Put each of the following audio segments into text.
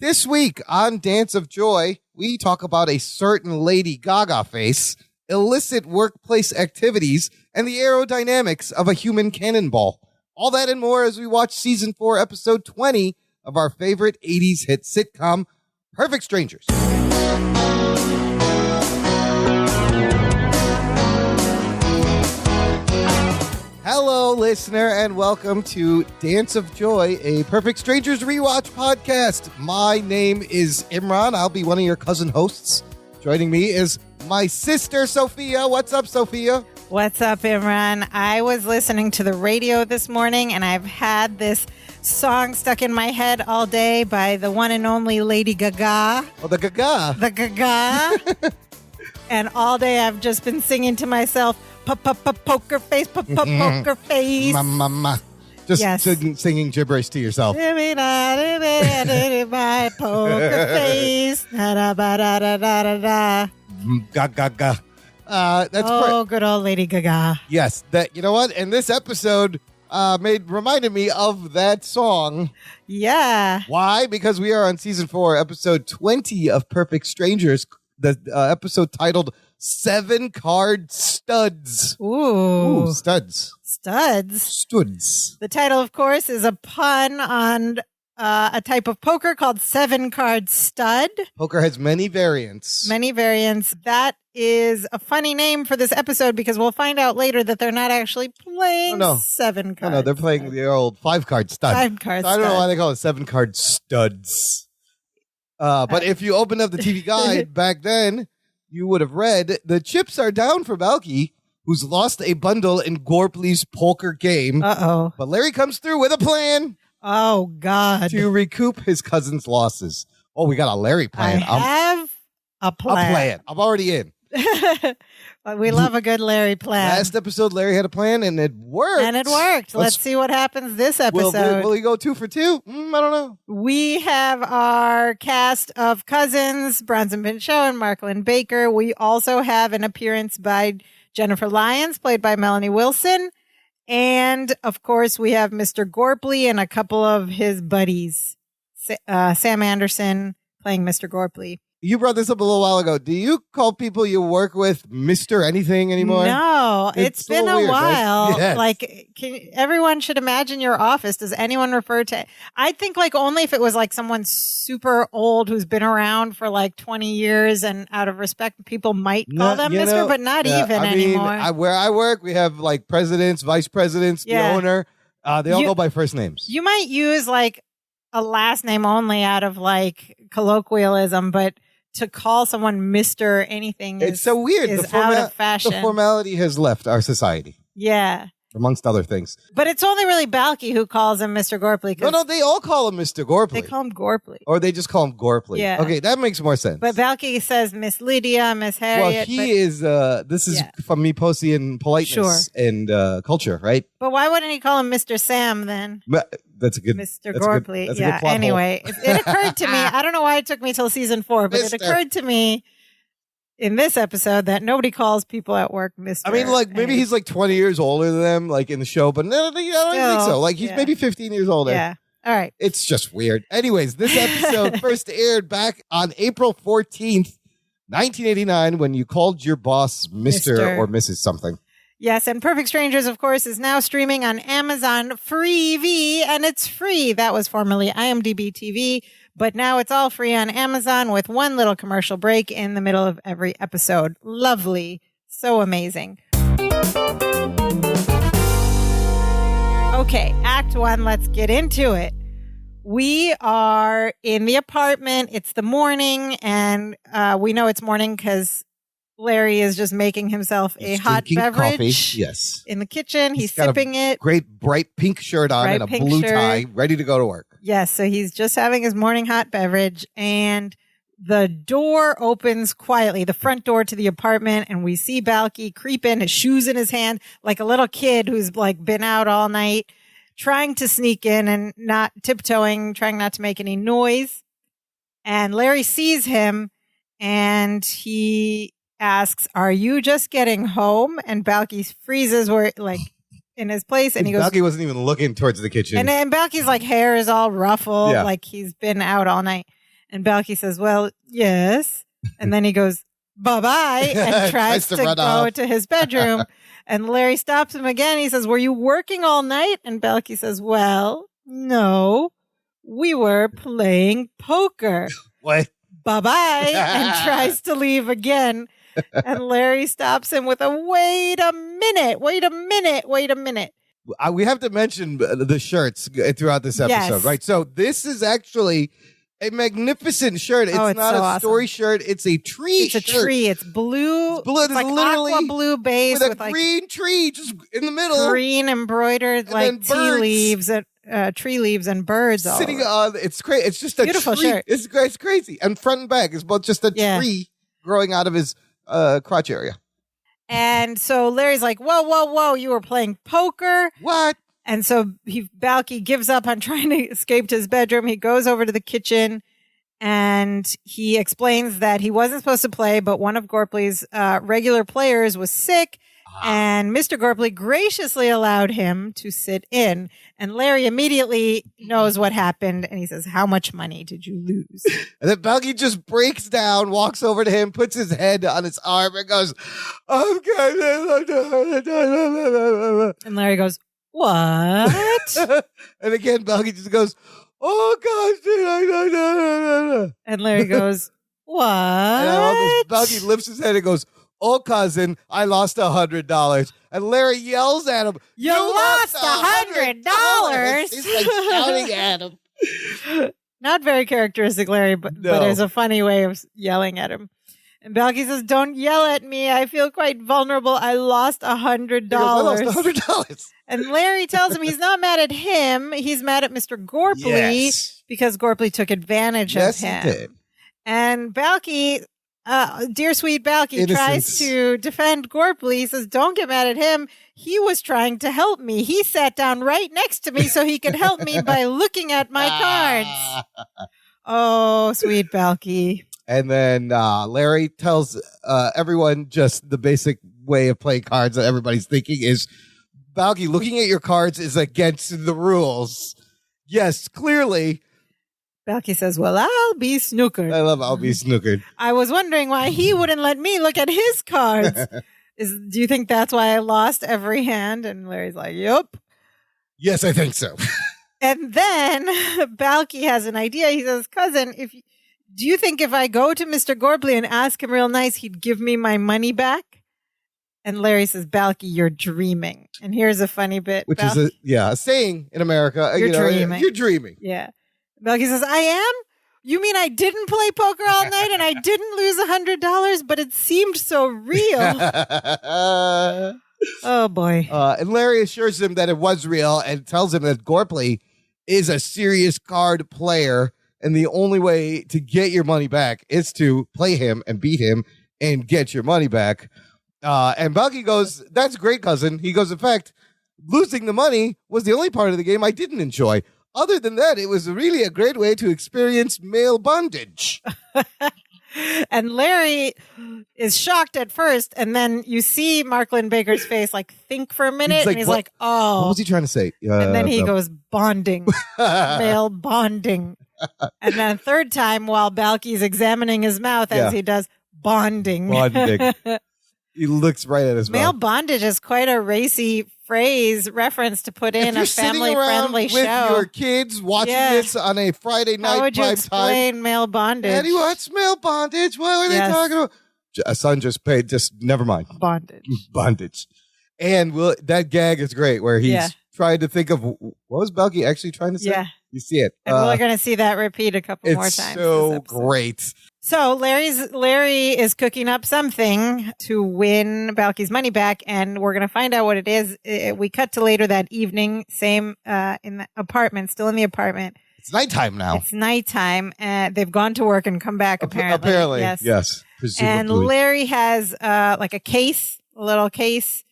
This week on Dance of Joy, we talk about a certain Lady Gaga face, illicit workplace activities, and the aerodynamics of a human cannonball. All that and more as we watch Season 4, Episode 20 of our favorite 80s hit sitcom, Perfect Strangers. Hello, listener, and welcome to Dance of Joy, a Perfect Strangers rewatch podcast. My name is Imran. I'll be one of your cousin hosts. Joining me is my sister, Sophia. What's up, Sophia? What's up, Imran? I was listening to the radio this morning, and I've had this song stuck in my head all day by the one and only Lady Gaga. Oh, the Gaga. The Gaga. And all day I've just been singing to myself, poker face, poker face. Just singing gibberish to yourself. My poker face. Gaga. That's good old Lady Gaga. Yes, that. You know what? And this episode reminded me of that song. Yeah. Why? Because we are on Season 4, Episode 20 of Perfect Strangers. The episode titled 7-Card Studs. Ooh. Studs. Studs. The title, of course, is a pun on a type of poker called 7-Card Stud. Poker has many variants. That is a funny name for this episode because we'll find out later that they're not actually playing 7 cards. No, they're playing the old 5-card stud. 5-card I don't know why they call it 7-card studs. But if you open up the TV guide back then, you would have read the chips are down for Balky, who's lost a bundle in Gorpley's poker game. Uh-oh. But Larry comes through with a plan. Oh, God. To recoup his cousin's losses. Oh, we got a Larry plan. I have a plan. I'm already in. We love a good Larry plan. Last episode, Larry had a plan, and it worked. Let's see what happens this episode. Will he go 2 for 2? I don't know. We have our cast of cousins, Bronson Pinchot and Marklyn Baker. We also have an appearance by Jennifer Lyons, played by Melanie Wilson. And, of course, we have Mr. Gorpley and a couple of his buddies. Sam Anderson playing Mr. Gorpley. You brought this up a little while ago. Do you call people you work with Mr. anything anymore? No, it's been a while. Right? Yes. Like, everyone should imagine your office. Does anyone refer to? I think like only if it was like someone super old who's been around for like 20 years, and out of respect, people might call them Mr., but not even anymore. Where I work, we have like presidents, vice presidents, the owner. They all go by first names. You might use like a last name only out of like colloquialism, but to call someone Mr. anything it's so weird. Is out of fashion. The formality has left our society. Yeah. Amongst other things. But it's only really Balky who calls him Mr. Gorpley. No, they all call him Mr. Gorpley. They call him Gorpley. Or they just call him Gorpley. Yeah. Okay, that makes more sense. But Balky says Miss Lydia, Miss Harriet. Well, this is from me, Posey, and politeness and culture, right? But why wouldn't he call him Mr. Sam then? That's a good Mr. Gorpley. That's a good plot anyway, it occurred to me. I don't know why it took me till season 4, but it occurred to me in this episode that nobody calls people at work Mr. I mean, like maybe he's like 20 years older than them, like in the show, but no, I don't think so. Like he's maybe 15 years older. Yeah. All right. It's just weird. Anyways, this episode first aired back on April 14th, 1989, when you called your boss Mr. or Mrs. something. Yes, and Perfect Strangers, of course, is now streaming on Amazon Freevee, and it's free. That was formerly IMDb TV, but now it's all free on Amazon with one little commercial break in the middle of every episode. Lovely. So amazing. Okay, Act 1, let's get into it. We are in the apartment. It's the morning, and we know it's morning because Larry is just making himself a hot beverage in the kitchen. He's sipping it. Great bright pink shirt on and a blue tie, ready to go to work. Yes, so he's just having his morning hot beverage, and the door opens quietly, the front door to the apartment, and we see Balky creep in, his shoes in his hand, like a little kid who's like been out all night, trying to sneak in and not tiptoeing, trying not to make any noise. And Larry sees him, and he asks, "Are you just getting home?" And Balky freezes where like in his place, and he goes, Balky wasn't even looking towards the kitchen. And then Balky's like hair is all ruffled, like he's been out all night. And Balky says, well, yes. And then he goes, bye-bye, and tries to go to his bedroom. And Larry stops him again. He says, were you working all night? And Balky says, well, no, we were playing poker. What? Bye-bye, and tries to leave again. And Larry stops him with a, wait a minute. We have to mention the shirts throughout this episode, right? So this is actually a magnificent shirt. It's not so a story shirt. It's a tree shirt. It's a tree. It's blue. It's blue. It's like literally aqua blue base with a green tree just in the middle. Green embroidered like tea leaves and tree leaves and birds sitting on. It's crazy. It's just a beautiful tree. Shirt. It's crazy. And front and back is both just a tree growing out of his crotch area. And so Larry's like, whoa, you were playing poker. What? And so Balky gives up on trying to escape to his bedroom. He goes over to the kitchen and he explains that he wasn't supposed to play, but one of Gorpley's regular players was sick. And Mr. Gorpley graciously allowed him to sit in. And Larry immediately knows what happened. And he says, how much money did you lose? And then Balky just breaks down, walks over to him, puts his head on his arm and goes, I'm good. And Larry goes, what? And again, Balky just goes, oh, gosh. And Larry goes, what? And all this, Balky lifts his head and goes, oh, cousin, I lost $100. And Larry yells at him, You lost $100? He's like shouting at him. Not very characteristic, Larry, but there's a funny way of yelling at him. And Balky says, don't yell at me. I feel quite vulnerable. I lost $100. I lost $100. And Larry tells him he's not mad at him. He's mad at Mr. Gorpley because Gorpley took advantage of him. He did. And Balky, dear sweet Balky, tries to defend Gorpley. He says, don't get mad at him. He was trying to help me. He sat down right next to me so he could help me by looking at my cards. Oh, sweet Balky. And then Larry tells everyone just the basic way of playing cards that everybody's thinking is, Balky, looking at your cards is against the rules. Yes, clearly. Balky says, well, I'll be snookered. I love I'll be snookered. I was wondering why he wouldn't let me look at his cards. Do you think that's why I lost every hand? And Larry's like, yep. Yes, I think so. And then Balky has an idea. He says, cousin, do you think if I go to Mr. Gorpley and ask him real nice, he'd give me my money back? And Larry says, Balky, you're dreaming. And here's a funny bit. Which is a saying in America. You're dreaming. You're dreaming. Yeah. Balky says, I am? You mean I didn't play poker all night and I didn't lose $100, but it seemed so real? Oh, boy. And Larry assures him that it was real and tells him that Gorpley is a serious card player. And the only way to get your money back is to play him and beat him and get your money back. And Balky goes, that's great, cousin. He goes, in fact, losing the money was the only part of the game I didn't enjoy. Other than that, it was really a great way to experience male bondage. And Larry is shocked at first. And then you see Mark Lynn Baker's face like think for a minute. And he's like, oh. What was he trying to say? And then he goes, bonding. Male bonding. And then third time while Balky's examining his mouth as he does, bonding. Bonding. He looks right at his mouth. Male bondage is quite a racy phrase reference to put in a family-friendly show. With your kids watching this on a Friday night prime time. How would you explain male bondage? Daddy, what's male bondage? What are they talking about? A son just paid. Just never mind. Bondage. And that gag is great where he's trying to think of what was Balky actually trying to say? Yeah. You see it. And we're going to see that repeat a couple more times. It's so great. So Larry is cooking up something to win Balky's money back, and we're going to find out what it is. We cut to later that evening, same in the apartment, still in the apartment. It's nighttime now. It's nighttime. They've gone to work and come back, apparently. Apparently, yes. Presumably. And Larry has like a little case,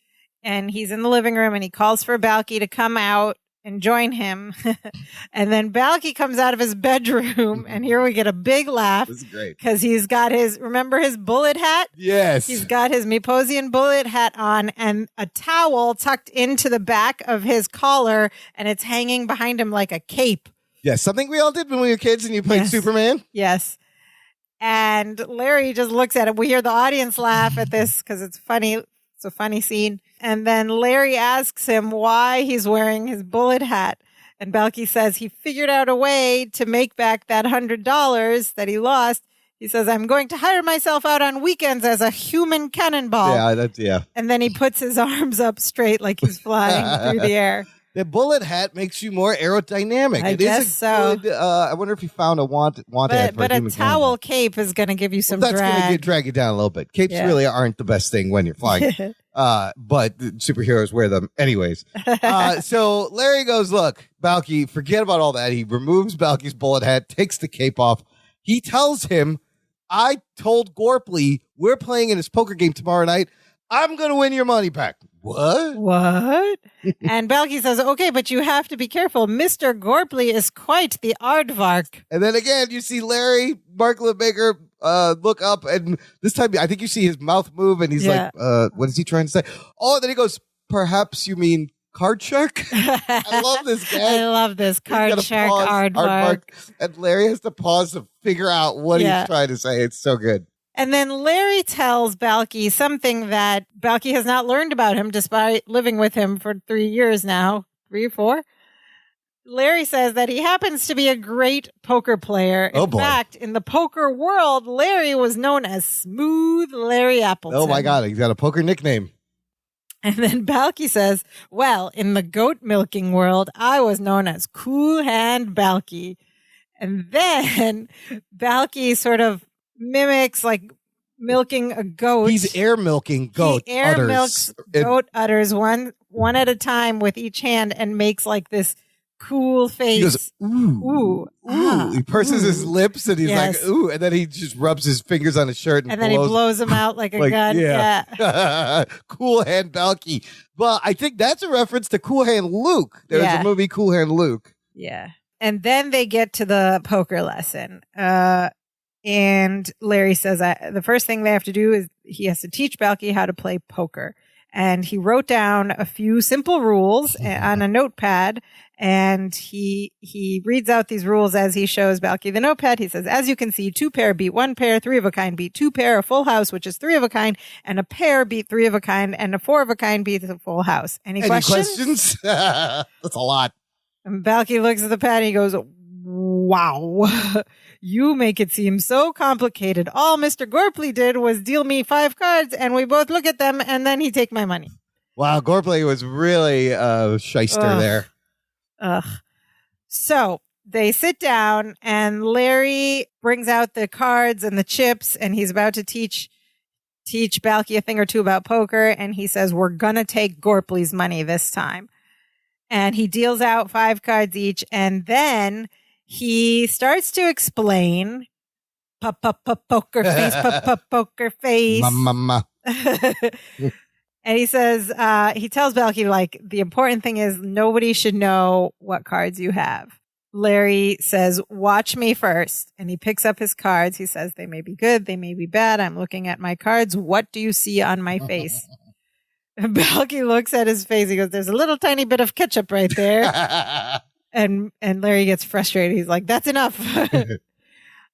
and he's in the living room, and he calls for Balky to come out and join him. And then Balky comes out of his bedroom, and here we get a big laugh. This is great. Because he's got remember his bullet hat? Yes. He's got his Meposian bullet hat on and a towel tucked into the back of his collar, and it's hanging behind him like a cape. Yeah, something we all did when we were kids and you played Superman. Yes. And Larry just looks at it. We hear the audience laugh at this because it's funny. It's a funny scene. And then Larry asks him why he's wearing his bullet hat. And Balky says he figured out a way to make back that $100 that he lost. He says, I'm going to hire myself out on weekends as a human cannonball. Yeah. And then he puts his arms up straight like he's flying through the air. The bullet hat makes you more aerodynamic. I guess so. Good, I wonder if he found a want ad for but a a towel cape is going to give you some that's drag. going to drag you down a little bit. Capes really aren't the best thing when you're flying, but superheroes wear them anyways. So Larry goes, look, Balky, forget about all that. He removes Balky's bullet hat, takes the cape off. He tells him, I told Gorpley we're playing in his poker game tomorrow night. I'm going to win your money back. What? And Balky says, okay, but you have to be careful. Mr. Gorpley is quite the aardvark. And then again, you see Larry, Mark Baker, look up, and this time I think you see his mouth move, and he's like, what is he trying to say? Oh, and then he goes, perhaps you mean card shark? I love this guy. I love this card shark aardvark. And Larry has to pause to figure out what he's trying to say. It's so good. And then Larry tells Balky something that Balky has not learned about him despite living with him for 3 years now, 3 or 4. Larry says that he happens to be a great poker player. In fact, in the poker world, Larry was known as Smooth Larry Appleton. Oh my God, he's got a poker nickname. And then Balky says, well, in the goat milking world, I was known as Cool Hand Balky. And then Balky sort of mimics like milking a goat. He's air milking goat he air milks goat udders one at a time with each hand and makes like this cool face. He goes, ooh. He purses his lips and he's like, ooh. And then he just rubs his fingers on his shirt and then he blows them out like a gun. Yeah. Cool Hand Balky. Well, I think that's a reference to Cool Hand Luke. There's a movie, Cool Hand Luke. Yeah. And then they get to the poker lesson. And Larry says the first thing they have to do is he has to teach Balky how to play poker. And he wrote down a few simple rules on a notepad. And he reads out these rules as he shows Balky the notepad. He says, as you can see, 2 pair beat 1 pair, 3 of a kind beat 2 pair, a full house, which is 3 of a kind, and a pair beat 3 of a kind, and a 4 of a kind beats a full house. Any questions? That's a lot. And Balky looks at the pad and he goes, wow. You make it seem so complicated. All Mr. Gorpley did was deal me 5 cards and we both look at them and then he take my money. Wow, Gorpley was really a shyster there. So they sit down and Larry brings out the cards and the chips and he's about to teach Balky a thing or two about poker. And he says, we're going to take Gorpley's money this time. And he deals out 5 cards each. And then he starts to explain, poker face, poker face. Mama. And he says, he tells Balky, like, the important thing is nobody should know what cards you have. Larry says, watch me first. And he picks up his cards. He says, they may be good, they may be bad. I'm looking at my cards. What do you see on my face? And Balky looks at his face. He goes, there's a little tiny bit of ketchup right there. And Larry gets frustrated. He's like, that's enough.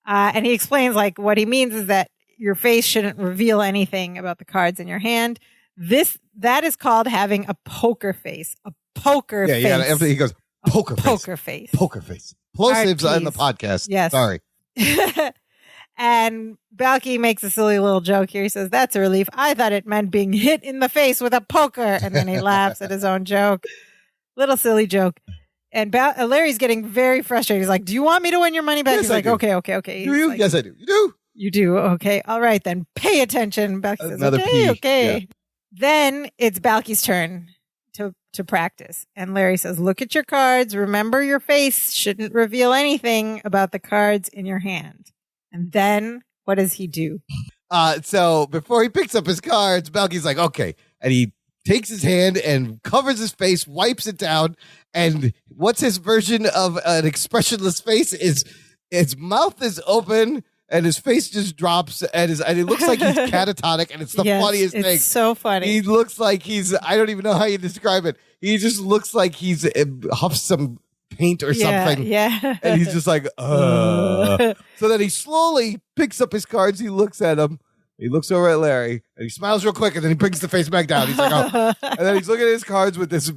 And he explains, like, what he means is that your face shouldn't reveal anything about the cards in your hand. That is called having a poker face. A poker face. Yeah, he goes, poker face. Poker face. Poker face. Plosives on the podcast. Yes. Sorry. And Balky makes a silly little joke here. He says, that's a relief. I thought it meant being hit in the face with a poker. And then he laughs at his own joke. Little silly joke. And Larry's getting very frustrated. He's like, do you want me to win your money back? Yes, He's like, okay. Do you? Like, yes, I do. You do? You do? Okay. All right, then. Pay attention. Balky says, okay. Yeah. Then it's Balky's turn to practice. And Larry says, look at your cards. Remember, your face shouldn't reveal anything about the cards in your hand. And then what does he do? So before he picks up his cards, Balky's like, okay. And he takes his hand and covers his face, wipes it down. And what's his version of an expressionless face is his mouth is open and his face just drops and it looks like he's catatonic. And it's the funniest thing. It's so funny. He looks like I don't even know how you describe it. He just looks like he's huffed some paint or something. Yeah. And he's just like, So then he slowly picks up his cards. He looks at them. He looks over at Larry and he smiles real quick and then he brings the face back down. He's like, oh. And then he's looking at his cards with this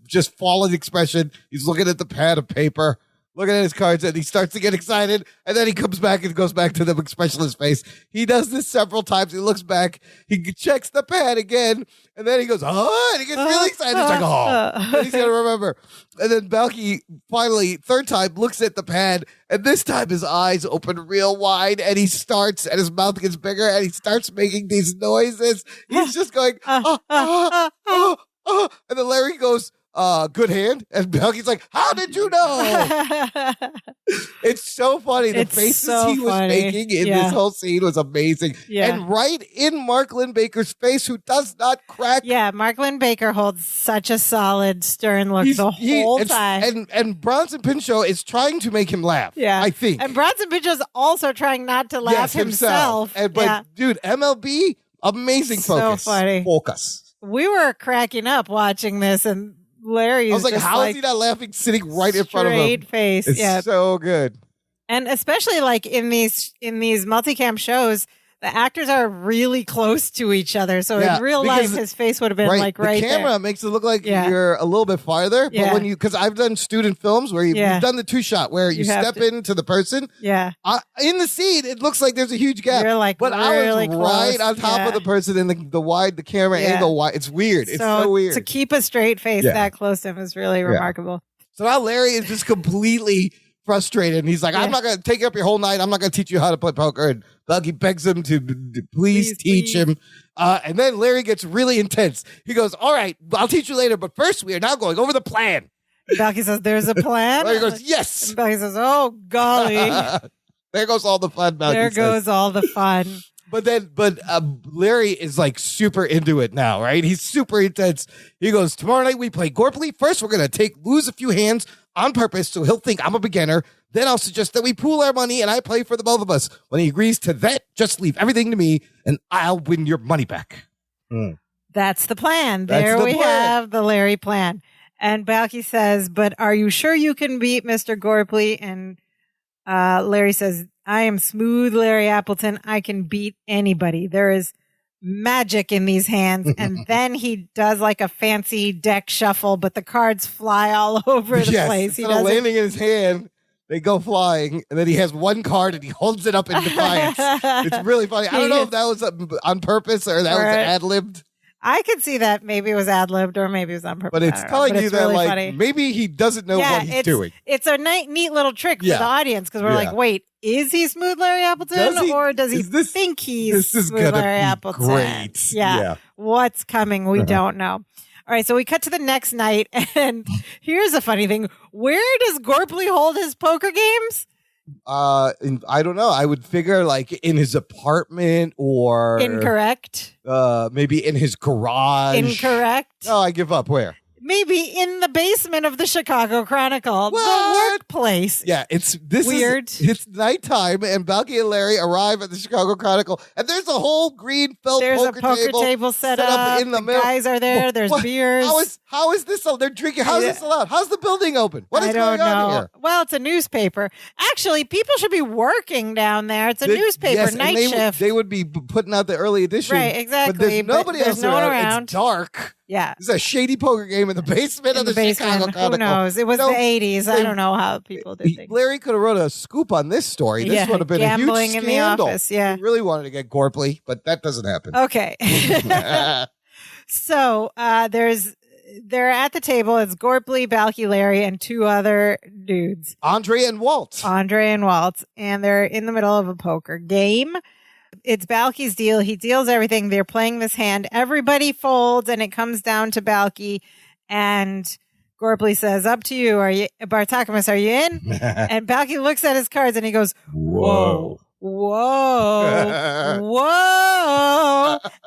just fallen expression. He's looking at the pad of paper, looking at his cards, and he starts to get excited. And then he comes back and goes back to the expressionless face. He does this several times. He looks back. He checks the pad again. And then he goes, oh, and he gets really excited. He's like, oh, and he's going to remember. And then Balky finally, third time, looks at the pad. And this time his eyes open real wide and he starts, and his mouth gets bigger and he starts making these noises. He's just going, And then Larry goes, good hand. And Balky's like, how did you know? It's so funny. The faces he was making in this whole scene was amazing. Yeah. And right in Mark Lynn-Baker's face, who does not crack. Yeah, Mark Lynn-Baker holds such a solid, stern look the whole time. And Bronson Pinchot is trying to make him laugh. Yeah, I think. And Bronson Pinchot's also trying not to laugh himself. Dude, MLB, amazing focus. So funny. Focus. We were cracking up watching this, and Larry I was like, how is he not laughing sitting right in front of him? Straight face. It's so good. And especially like in these multicam shows, the actors are really close to each other. So in real life, his face would have been right there. The camera makes it look like you're a little bit farther. But when because I've done student films where you've done the 2-shot where you step into the person. Yeah. In the scene, it looks like there's a huge gap. You're like, but really I was close. right on top of the person in the camera angle wide. It's weird. It's so weird. To keep a straight face that close to him is really remarkable. So now Larry is just completely frustrated, and he's like, I'm not going to take you up your whole night. I'm not going to teach you how to play poker. And Buggy begs him to please teach him. And then Larry gets really intense. He goes, all right, I'll teach you later, but first we are now going over the plan. Balky says, there's a plan? Larry goes, yes. And Balky says, oh, golly. There goes all the fun, Balky There goes all the fun. But Larry is like super into it now, right? He's super intense. He goes, tomorrow night we play Gorpley. First, we're going to lose a few hands on purpose so he'll think I'm a beginner. Then I'll suggest that we pool our money and I play for the both of us. When he agrees to that, just leave everything to me and I'll win your money back. That's the plan. There we have the Larry plan. And Balky says, but are you sure you can beat Mr. Gorpley? And Larry says, I am smooth Larry Appleton. I can beat anybody. There is magic in these hands. And then he does like a fancy deck shuffle, but the cards fly all over the place. Instead of landing in his hand, they go flying, and then he has one card and he holds it up in defiance. It's really funny. I don't know if that was on purpose or that was ad-libbed. I could see that maybe it was ad-libbed or maybe it was on purpose. But it's telling you that really like funny. Maybe he doesn't know what he's doing. It's a neat little trick for the audience because we're like, wait, is he Smooth Larry Appleton or does he think he's Smooth Larry Appleton? Great. Yeah. What's coming? We don't know. All right, so we cut to the next night, and here's a funny thing. Where does Gorpley hold his poker games? I don't know. I would figure like in his apartment or incorrect. Maybe in his garage. Incorrect. Oh, I give up. Where? Maybe in the basement of the Chicago Chronicle, the workplace. Yeah, it's weird. It's nighttime, and Balky and Larry arrive at the Chicago Chronicle, and there's a whole green felt poker table set up in the middle. Guys are there. There's beers. How is this? They're drinking. How is this allowed? How's the building open? What is going on here? Well, it's a newspaper. Actually, people should be working down there. It's a newspaper, night shift. They would be putting out the early edition. Right, exactly. But there's nobody else around. It's dark. Yeah. It's a shady poker game in the basement of the Chicago Chronicle. Who knows? It was the 80s. I don't know how people did things. Larry could have wrote a scoop on this story. This would have been a huge scandal. Gambling in the office, He really wanted to get Gorpley, but that doesn't happen. Okay. So they're at the table. It's Gorpley, Balky, Larry, and two other dudes. Andre and Walt. And they're in the middle of a poker game. It's Balky's deal. He deals everything. They're playing this hand. Everybody folds, and it comes down to Balky. And Gorpley says, up to you. Bartakamus, are you in? And Balky looks at his cards, and he goes, whoa.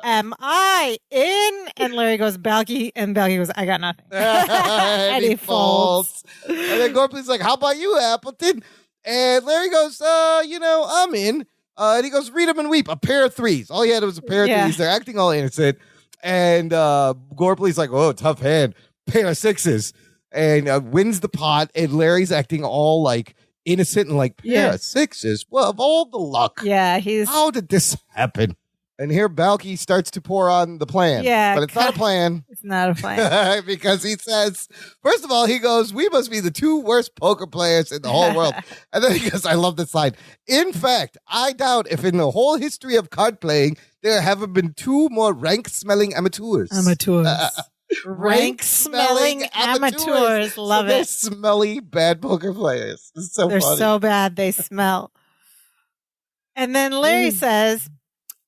Am I in? And Larry goes, Balky. And Balky goes, I got nothing. And he folds. And then Gorpley's like, how about you, Appleton? And Larry goes, I'm in. And he goes, read them and weep. A pair of threes. All he had was a pair of threes. They're acting all innocent. And Gorpley's like, oh, tough hand. Pair of sixes. and wins the pot. And Larry's acting all like innocent and like, pair of sixes. Well, of all the luck. Yeah, how did this happen? And here Balky starts to pour on the plan. Yeah. But it's not a plan. It's not a plan. Because he says, first of all, he goes, we must be the two worst poker players in the whole world. And then he goes, I love this line. In fact, I doubt if in the whole history of card playing, there haven't been two more rank-smelling amateurs. Rank-smelling amateurs. Love They're it. smelly, bad poker players. It's so They're funny. so bad they smell. And then Larry says,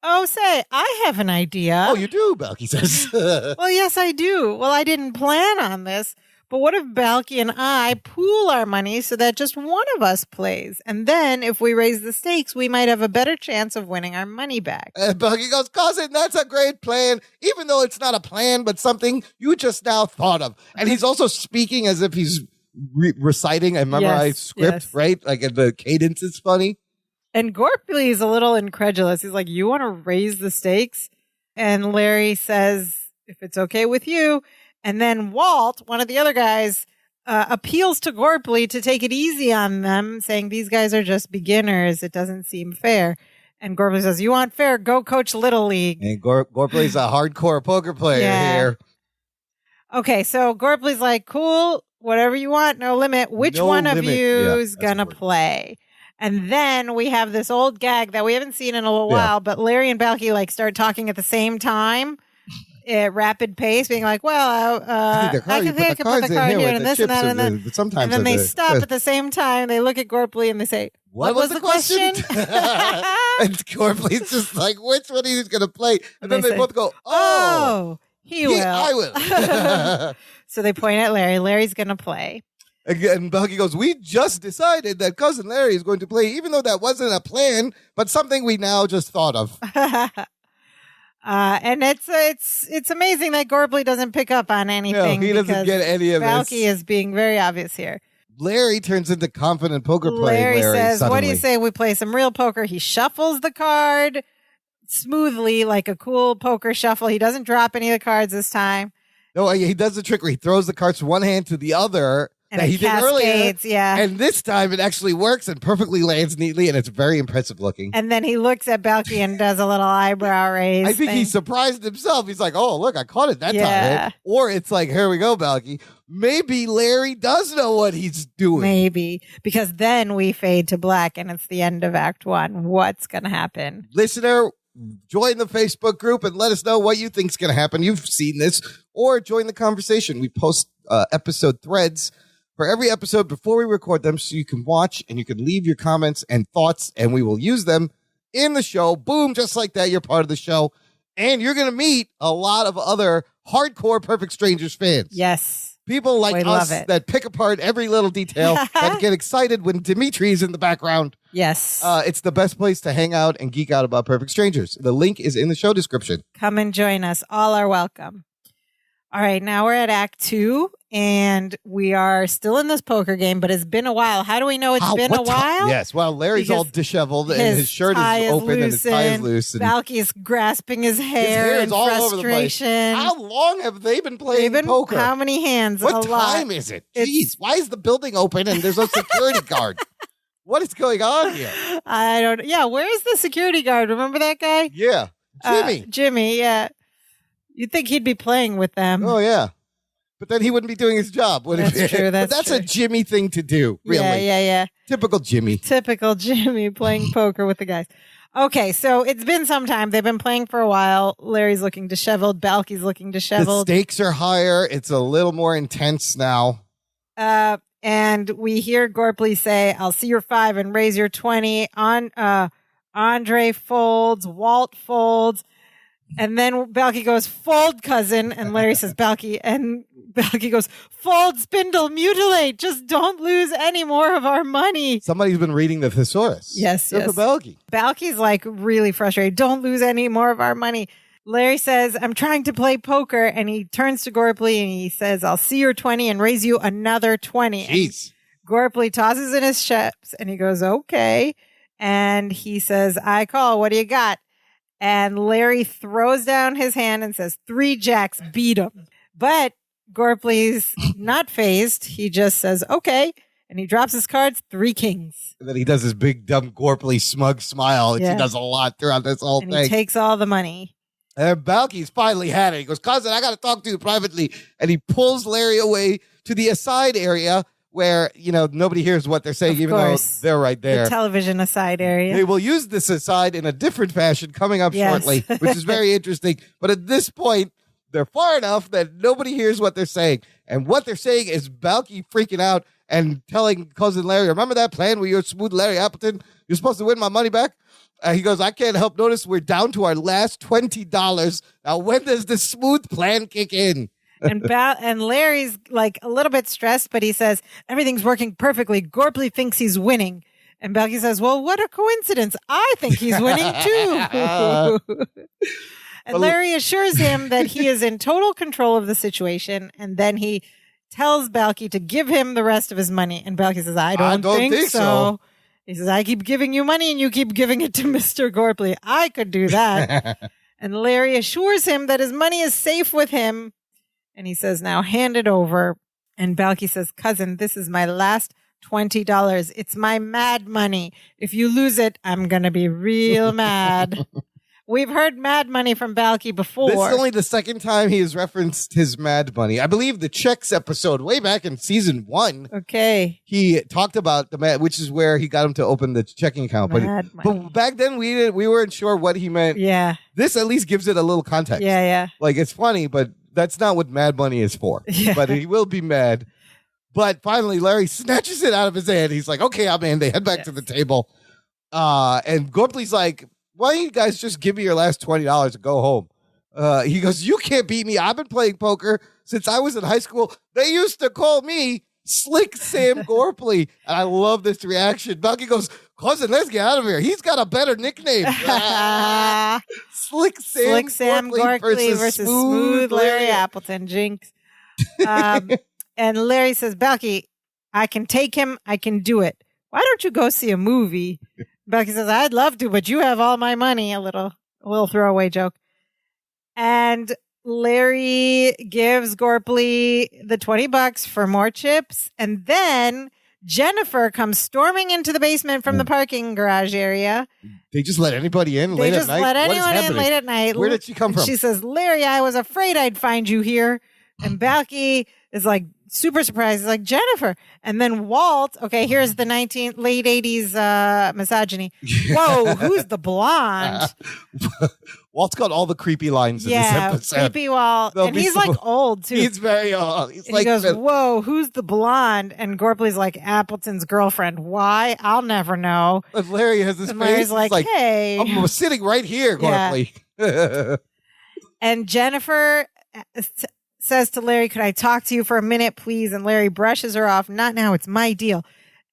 oh, say, I have an idea. Oh, you do, Balky says. Well, yes, I do. Well, I didn't plan on this, but what if Balky and I pool our money so that just one of us plays? And then if we raise the stakes, we might have a better chance of winning our money back. Balky goes, cousin, that's a great plan, even though it's not a plan, but something you just now thought of. And he's also speaking as if he's reciting a memorized script, right? Like the cadence is funny. And Gorpley is a little incredulous. He's like, you want to raise the stakes? And Larry says, if it's okay with you. And then Walt, one of the other guys, appeals to Gorpley to take it easy on them, saying these guys are just beginners. It doesn't seem fair. And Gorpley says, you want fair? Go coach Little League. And Gorpley's a hardcore poker player here. Okay, so Gorpley's like, cool, whatever you want, no limit. Which one of you is going to play? And then we have this old gag that we haven't seen in a little while, but Larry and Balky like start talking at the same time at rapid pace, being like, well, I can put the card here and this and that. And then they stop at the same time. They look at Gorpley and they say, what was the question? And Gorpley's just like, which one he's going to play? And then they both go, oh, he will. I will. So they point at Larry. Larry's going to play. And Balky goes, we just decided that Cousin Larry is going to play, even though that wasn't a plan, but something we now just thought of. And it's amazing that Gorpley doesn't pick up on anything. No, he doesn't get any of this. Balky is being very obvious here. Larry turns into confident poker player. Larry says, suddenly. what do you say we play some real poker? He shuffles the card smoothly, like a cool poker shuffle. He doesn't drop any of the cards this time. No, he does the trick where he throws the cards from one hand to the other. And that he did earlier. Yeah. And this time it actually works and perfectly lands neatly, and it's very impressive looking. And then he looks at Balky and does a little eyebrow raise. I think he surprised himself. He's like, oh, look, I caught it that time. Or it's like, here we go, Balky. Maybe Larry does know what he's doing. Maybe. Because then we fade to black and it's the end of Act 1. What's going to happen? Listener, join the Facebook group and let us know what you think's going to happen. You've seen this. Or join the conversation. We post episode threads for every episode before we record them, so you can watch and you can leave your comments and thoughts, and we will use them in the show. Boom, just like that, you're part of the show. And you're going to meet a lot of other hardcore Perfect Strangers fans. Yes. People like us that pick apart every little detail and get excited when Dimitri's in the background. Yes. It's the best place to hang out and geek out about Perfect Strangers. The link is in the show description. Come and join us. All are welcome. All right, now we're at Act 2, and we are still in this poker game, but it's been a while. How do we know it's been a while? Yes, well, Larry's all disheveled, and his shirt is open, and his tie is loose. Balky is grasping his hair in all frustration. over the place. How long have they been playing poker? How many hands? What time is it? Jeez, why is the building open and there's no security guard? What is going on here? I don't. Yeah, where's the security guard? Remember that guy? Yeah, Jimmy. Jimmy, yeah. You'd think he'd be playing with them. Oh, yeah. But then he wouldn't be doing his job, would he? That's true. That's a Jimmy thing to do, really. Yeah. Typical Jimmy. Typical Jimmy playing poker with the guys. Okay, so it's been some time. They've been playing for a while. Larry's looking disheveled. Balky's looking disheveled. The stakes are higher. It's a little more intense now. And we hear Gorpley say, I'll see your 5 and raise your 20. Andre folds. Walt folds. And then Balky goes, fold, cousin. And Larry says, Balky. And Balky goes, fold, spindle, mutilate. Just don't lose any more of our money. Somebody's been reading the thesaurus. Yes. For Balky. Balky's like really frustrated. Don't lose any more of our money. Larry says, I'm trying to play poker. And he turns to Gorpley and he says, I'll see your 20 and raise you another 20. Jeez. Gorpley tosses in his chips and he goes, okay. And he says, I call. What do you got? And Larry throws down his hand and says, 3 jacks, beat him. But Gorpley's not phased. He just says, okay. And he drops his cards, 3 kings. And then he does his big, dumb, Gorpley, smug smile, which Yeah. he does a lot throughout this whole And thing. he takes all the money. And Balky's finally had it. He goes, cousin, I got to talk to you privately. And he pulls Larry away to the aside area where, nobody hears what they're saying, Of even course. though they're right there. The television aside area. They will use this aside in a different fashion coming up Yes. shortly, which is very interesting. But at this point, they're far enough that nobody hears what they're saying. And what they're saying is Balky freaking out and telling cousin Larry, remember that plan where you're smooth Larry Appleton? You're supposed to win my money back? He goes, I can't help notice we're down to our last $20. Now, when does the smooth plan kick in? And Larry's like a little bit stressed, but he says, everything's working perfectly. Gorpley thinks he's winning. And Balky says, well, what a coincidence. I think he's winning too. And Larry assures him that he is in total control of the situation. And then he tells Balky to give him the rest of his money. And Balky says, I don't think so. He says, I keep giving you money and you keep giving it to Mr. Gorpley. I could do that. And Larry assures him that his money is safe with him. And he says, now hand it over. And Balky says, cousin, this is my last $20. It's my mad money. If you lose it, I'm going to be real mad. We've heard mad money from Balky before. This is only the second time he has referenced his mad money. I believe the checks episode way back in season 1. Okay. He talked about the mad, which is where he got him to open the checking account. But back then we weren't sure what he meant. Yeah. This at least gives it a little context. Yeah. Like, it's funny, but that's not what mad money is for. Yeah. But he will be mad. But finally, Larry snatches it out of his hand. He's like, okay, I'm in. They head back to the table. And Gorpley's like, why don't you guys just give me your last $20 and go home? He goes, you can't beat me. I've been playing poker since I was in high school. They used to call me Slick Sam Gorpley. And I love this reaction. Balky goes, cousin, let's get out of here. He's got a better nickname. Slick Sam Gorpley versus Smooth Larry Appleton. Jinx. And Larry says, Balky, I can take him. I can do it. Why don't you go see a movie? Balky says, I'd love to, but you have all my money. A little throwaway joke. And Larry gives Gorpley the $20 for more chips. And then Jennifer comes storming into the basement from the parking garage area. They just let anybody in late at night? They just let anyone in late at night. Where did she come from? She says, Larry, I was afraid I'd find you here. And Balky is like super surprised. He's like, Jennifer. And then Walt, okay, here's the late 80s misogyny. Whoa, who's the blonde? Walt's got all the creepy lines in this episode. Creepy Walt. And he's like old, too. He's very old. He goes, whoa, who's the blonde? And Gorpley's like, Appleton's girlfriend. Why? I'll never know. And Larry has this face. Larry's like, hey. I'm sitting right here, Gorpley. Yeah. And Jennifer says to Larry, could I talk to you for a minute, please? And Larry brushes her off. Not now. It's my deal.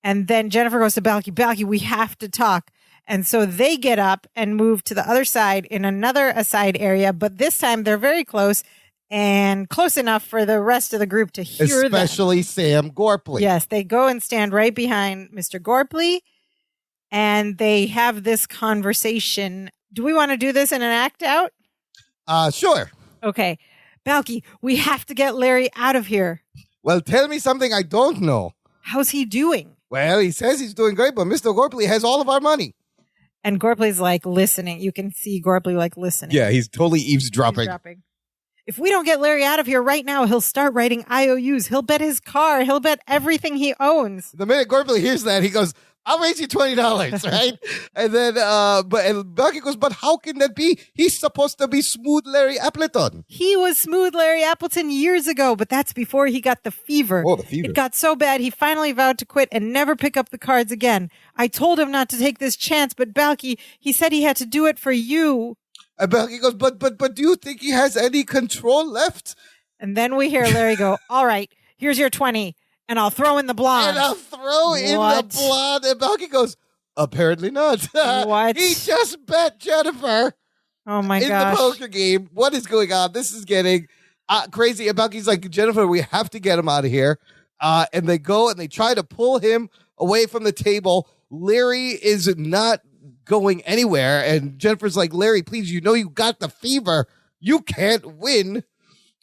And then Jennifer goes to Balky. Balky, we have to talk. And so they get up and move to the other side in another aside area. But this time they're very close and close enough for the rest of the group to hear them. Especially Sam Gorpley. Yes, they go and stand right behind Mr. Gorpley. And they have this conversation. Do we want to do this in an act out? Sure. Okay. Balky, we have to get Larry out of here. Well, tell me something I don't know. How's he doing? Well, he says he's doing great, but Mr. Gorpley has all of our money. And Gorpley's like listening. You can see Gorpley like listening. Yeah, he's totally eavesdropping. If we don't get Larry out of here right now, he'll start writing IOUs. He'll bet his car. He'll bet everything he owns. The minute Gorpley hears that, he goes, I'll raise you $20, right? And then, and Balky goes, but how can that be? He's supposed to be Smooth Larry Appleton. He was Smooth Larry Appleton years ago, but that's before he got the fever. Oh, the fever. It got so bad, he finally vowed to quit and never pick up the cards again. I told him not to take this chance, but Balky, he said he had to do it for you. And Balky goes, but do you think he has any control left? And then we hear Larry go, all right, here's your 20. And I'll throw in the blonde. And I'll throw in the blonde. And Balky goes, apparently not. What? He just bet Jennifer. Oh, my gosh. In the poker game. What is going on? This is getting crazy. And Balky's like, Jennifer, we have to get him out of here. And they go and they try to pull him away from the table. Larry is not going anywhere. And Jennifer's like, Larry, please, you know you got the fever. You can't win.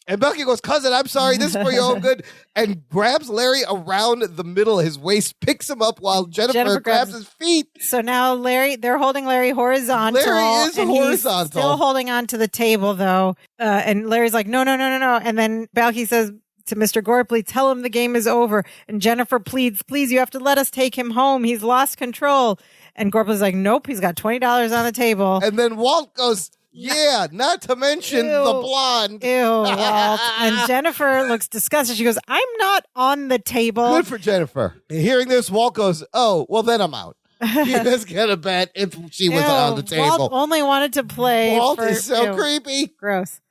And Balky goes, cousin, I'm sorry, this is for your own good, and grabs Larry around the middle of his waist, picks him up while Jennifer grabs his feet. So now they're holding Larry horizontal. Larry is horizontal. He's still holding on to the table, though. And Larry's like, no. And then Balky says to Mr. Gorpley, tell him the game is over. And Jennifer pleads, please, you have to let us take him home. He's lost control. And Gorpley's like, nope, he's got $20 on the table. And then Walt goes, yeah, not to mention the blonde. Ew, Walt. And Jennifer looks disgusted. She goes, I'm not on the table. Good for Jennifer. And hearing this, Walt goes, oh, well, then I'm out. He was going to bet if she was on the table. Walt only wanted to play. Walt is so creepy. Gross.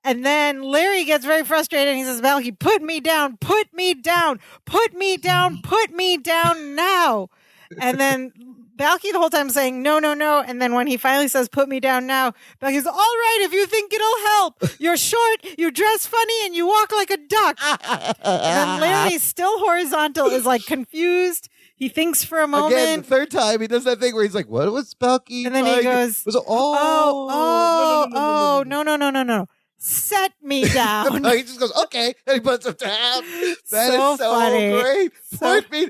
And then Larry gets very frustrated and he says, Balky, put me down now. And then Balky the whole time saying, no. And then when he finally says, put me down now, Balky's, all right, if you think it'll help. You're short, you dress funny, and you walk like a duck. And then Larry's still horizontal, is like confused. He thinks for a moment. Again, the third time, he does that thing where he's like, what was Balky? And then he goes, no. Set me down. He just goes, okay. And he puts him down. That so is so funny. great. Put me,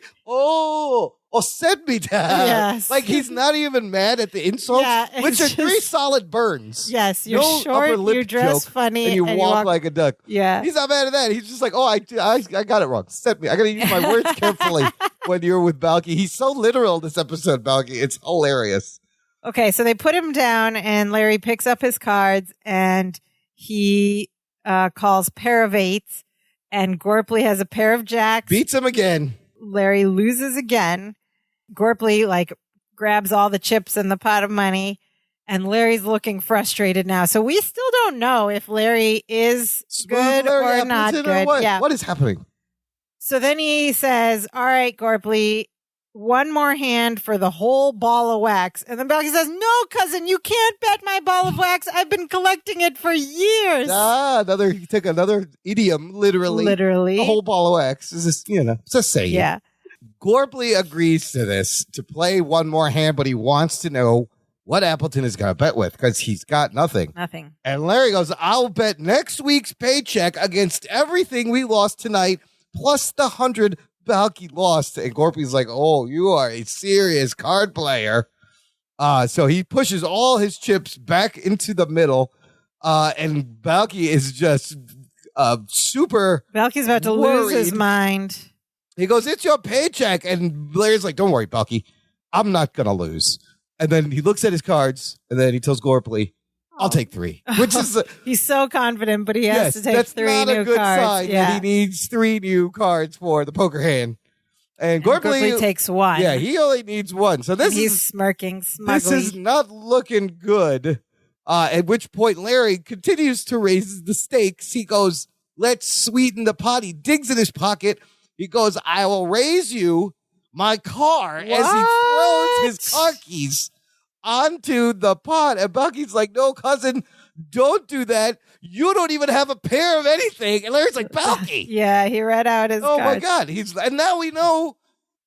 set me down. Yes. Like he's not even mad at the insults, which are just 3 solid burns. Yes, you're no short, upper lip you dress joke, funny, and you walk like a duck. Yeah. He's not mad at that. He's just like, I got it wrong. Set me. I got to use my words carefully when you're with Balky. He's so literal this episode, Balky. It's hilarious. Okay, so they put him down, and Larry picks up his cards, and he calls pair of 8s, and Gorpley has a pair of jacks. Beats him again. Larry loses again. Gorpley grabs all the chips in the pot of money, and Larry's looking frustrated now. So we still don't know if Larry is good or not good. What is happening? So then he says, all right, Gorpley, one more hand for the whole ball of wax. And then Balky says, no, cousin, you can't bet my ball of wax. I've been collecting it for years. He took another idiom, literally. The whole ball of wax. Is this, it's a saying. Yeah. Gorpley agrees to this, to play one more hand, but he wants to know what Appleton is going to bet with, because he's got nothing. Nothing. And Larry goes, I'll bet next week's paycheck against everything we lost tonight, plus the 100 Balky lost. And Gorpley's like, oh, you are a serious card player. So he pushes all his chips back into the middle, and Balky is just super Balky's about to lose his mind. He goes, it's your paycheck. And Larry's like, don't worry, Balky. I'm not going to lose. And then he looks at his cards, and then he tells Gorpley, I'll take 3. Which is he's so confident, but he has to take that's 3 not new a good cards. sign that he needs 3 new cards for the poker hand. And Gorpley takes 1. Yeah, he only needs 1. So he's smirking smugly. This is not looking good. At which point Larry continues to raise the stakes. He goes, let's sweeten the pot. He digs in his pocket. He goes, I will raise you my car, as he throws his car keys onto the pot. And Balky's like, no, cousin, don't do that. You don't even have a pair of anything. And Larry's like, Balky. Yeah, he read out his cards. My God. And now we know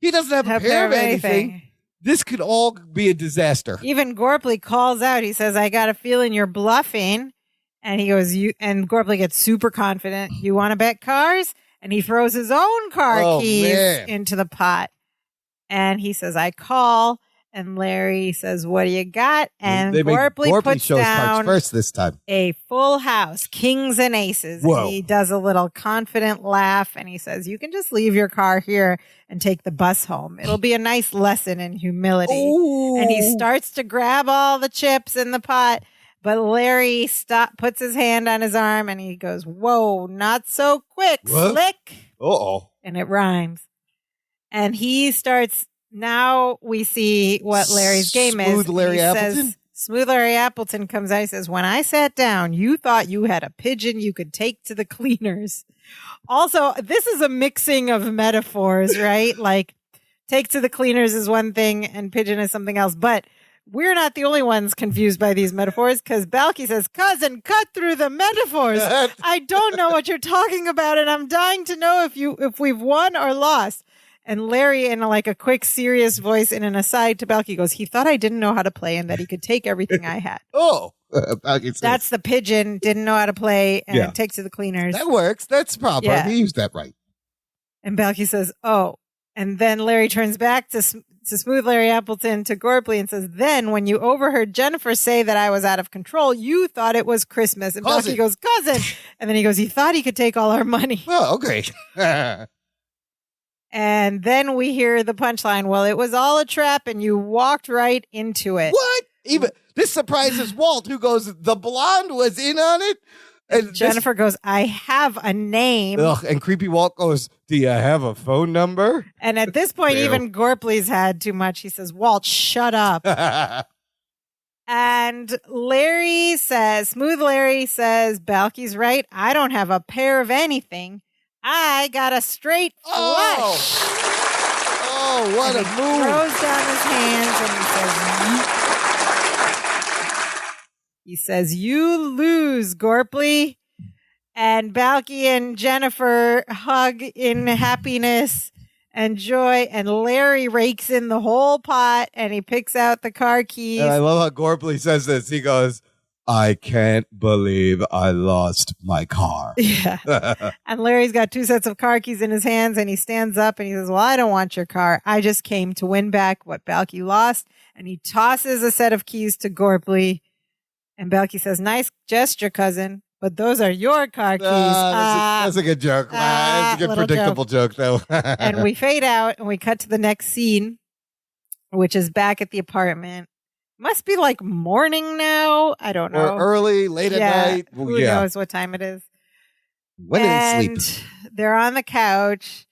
he doesn't have a pair of anything. This could all be a disaster. Even Gorpley calls out. He says, I got a feeling you're bluffing. And he goes, and Gorpley gets super confident. You want to bet cars? And he throws his own car keys into the pot. And he says, I call. And Larry says, what do you got? And Gorpley puts shows down cards first this time. A full house, kings and aces. Whoa. And he does a little confident laugh. And he says, you can just leave your car here and take the bus home. It'll be a nice lesson in humility. Ooh. And he starts to grab all the chips in the pot. But Larry puts his hand on his arm, and he goes, whoa, not so quick, slick. Uh-oh. And it rhymes. And he starts, now we see what Larry's game is. Smooth Larry Appleton? Smooth Larry Appleton comes out. He says, when I sat down, you thought you had a pigeon you could take to the cleaners. Also, this is a mixing of metaphors, right? Like, take to the cleaners is one thing, and pigeon is something else. But we're not the only ones confused by these metaphors, because Balky says, cousin, cut through the metaphors. I don't know what you're talking about, and I'm dying to know if we've won or lost. And Larry, in a quick, serious voice, in an aside to Balky, goes, he thought I didn't know how to play and that he could take everything I had. Oh. That's the pigeon, didn't know how to play, and take to the cleaners. That works. That's proper. Yeah. He used that right. And Balky says, oh. And then Larry turns back to Smooth Larry Appleton to Gorpley and says, then when you overheard Jennifer say that I was out of control, you thought it was Christmas. And Balky goes, cousin. And then he goes, he thought he could take all our money. Oh, okay. And then we hear the punchline. Well, it was all a trap and you walked right into it. What? Even this surprises Walt, who goes, the blonde was in on it? And Jennifer goes, I have a name. Ugh, and creepy Walt goes, do you have a phone number? And at this point, even Gorpley's had too much. He says, Walt, shut up. And Larry says, Smooth Larry says, Balky's right. I don't have a pair of anything. I got a straight flush. Oh, what a move. He throws down his hands and he says, you lose, Gorpley. And Balky and Jennifer hug in happiness and joy. And Larry rakes in the whole pot and he picks out the car keys. And I love how Gorpley says this. He goes, I can't believe I lost my car. Yeah. And Larry's got 2 sets of car keys in his hands and he stands up and he says, well, I don't want your car. I just came to win back what Balky lost. And he tosses a set of keys to Gorpley. And Balky says, nice gesture, cousin, but those are your car keys. That's a good joke. That's a good predictable joke, though. And we fade out and we cut to the next scene, which is back at the apartment. Must be like morning now. I don't know. Or early, late at night. Who knows what time it is? When did he sleep? They're on the couch.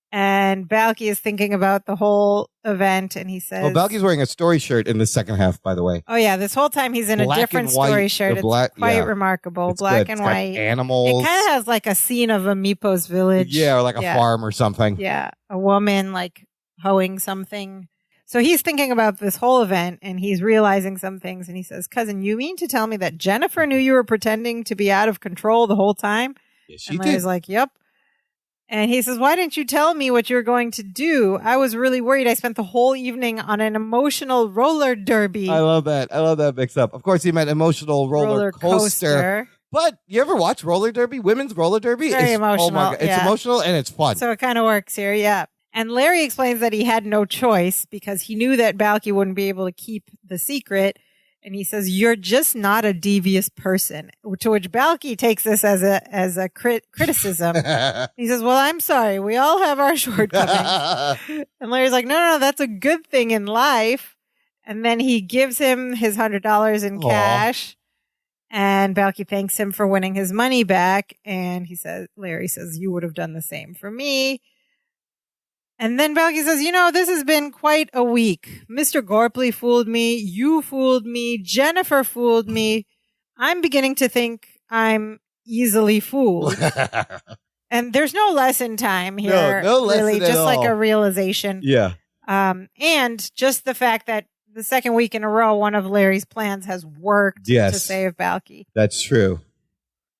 And Balky is thinking about the whole event, and he says... Well, Balky's wearing a story shirt in the second half, by the way. Oh, yeah. This whole time he's in a different story shirt. It's quite remarkable. It's black and white. Animals. It kind of has like a scene of a Meepo's village. Yeah, or like a farm or something. Yeah. A woman like hoeing something. So he's thinking about this whole event, and he's realizing some things, and he says, cousin, you mean to tell me that Jennifer knew you were pretending to be out of control the whole time? Yes, she did. And Larry's like, yep. And he says, why didn't you tell me what you were going to do? I was really worried. I spent the whole evening on an emotional roller derby. I love that. I love that mix up. Of course, he meant emotional roller coaster. But you ever watch roller derby? Women's roller derby? Very emotional. Oh my God. It's emotional and it's fun. So it kind of works here. Yeah. And Larry explains that he had no choice because he knew that Balky wouldn't be able to keep the secret. And he says, you're just not a devious person. To which Balky takes this as a criticism. He says, well, I'm sorry. We all have our shortcomings. And Larry's like, no, that's a good thing in life. And then he gives him his $100 in cash. And Balky thanks him for winning his money back. And Larry says, you would have done the same for me. And then Balky says, this has been quite a week. Mr. Gorpley fooled me. You fooled me. Jennifer fooled me. I'm beginning to think I'm easily fooled. And there's no lesson time here. No lesson really, at just all. like a realization. Yeah. And just the fact that the second week in a row, one of Larry's plans has worked to save Balky. That's true.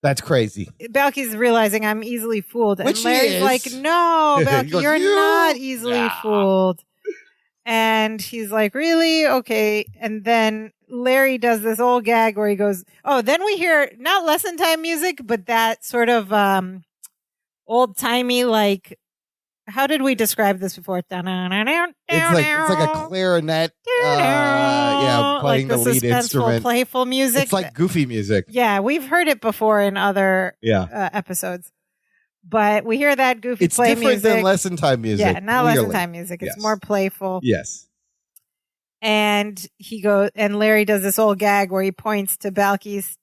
That's crazy. Balky's realizing I'm easily fooled. And Which Larry's like, no, Balky, goes, you're not easily fooled. And he's like, really? Okay. And then Larry does this old gag where he goes, then we hear not lesson time music, but that sort of old timey, like, how did we describe this before? It's like a clarinet, playing like the lead instrument. Playful music. It's like goofy music. Yeah, we've heard it before in other episodes. But we hear that goofy it's play music. It's different than lesson time music. Yeah, not lesson time music. It's more playful. Yes. And and Larry does this old gag where he points to Balky's